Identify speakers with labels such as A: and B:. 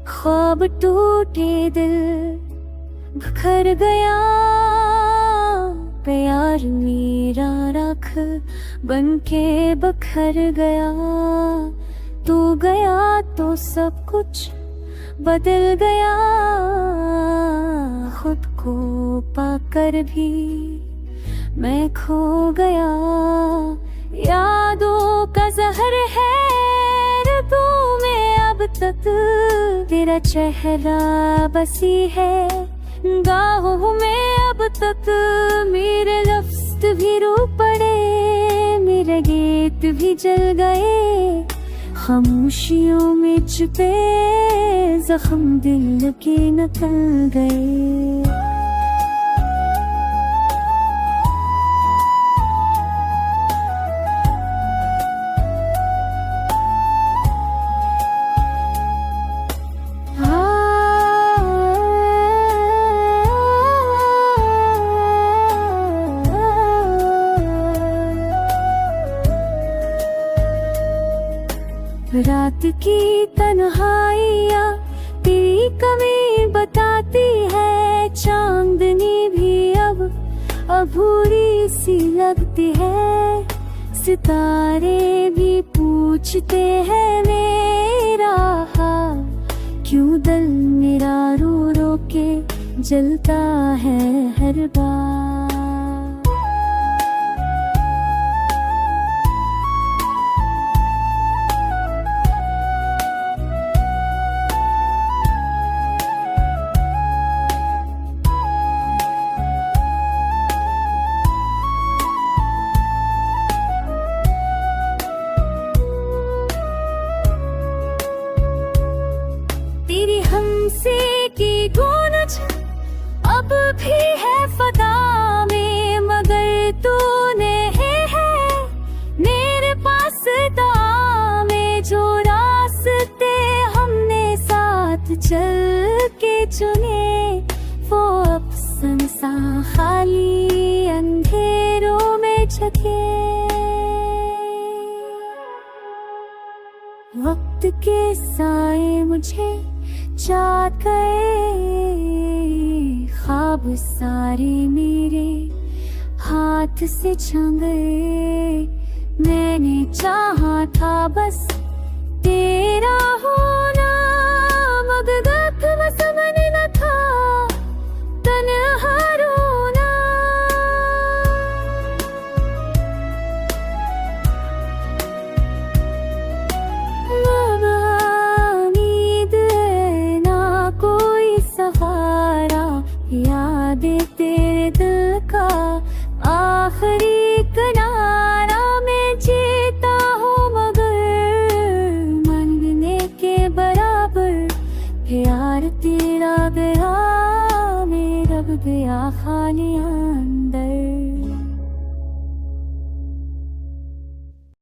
A: ख्वाब टूटे दिल बिखर गया, प्यार मेरा राख बनके बखर गया। तू गया तो सब कुछ बदल गया, खुद को पाकर भी मैं खो गया। यादों का जहर है रतों में अब तक, तेरा चेहरा बसी है गाहों में अब तक। मेरे लफ्ज़ भी रो पड़े, मेरे गीत भी जल गए, खामोशियों में छुपे जख्म दिल के निकल गए। रात की तन्हाइयाँ तेरी कमी बताती है, चांदनी भी अब अधूरी सी लगती है। सितारे भी पूछते हैं मेरा हाल, क्यों दिल मेरा रो रो के जलता है हर बार। तेरी हमसे की गूंज अब भी है फदा में, मगर तूने है मेरे पास में। जो रास्ते हमने साथ चल के चुने, वो अब सुनसान खाली अंधेरों में छके। वक्त के साए मुझे चाट गए, ख्वाब सारे मेरे हाथ से छन गए। मैंने चाहा था बस तेरा होना, मगर वक्त समझ न था तन्हा रोना। यादें तेरे दिल का आखिरी किनारा, मैं जीता हूँ मगर मांगने के बराबर। प्यार तेरा गया, मेरा गया खाली अंदर।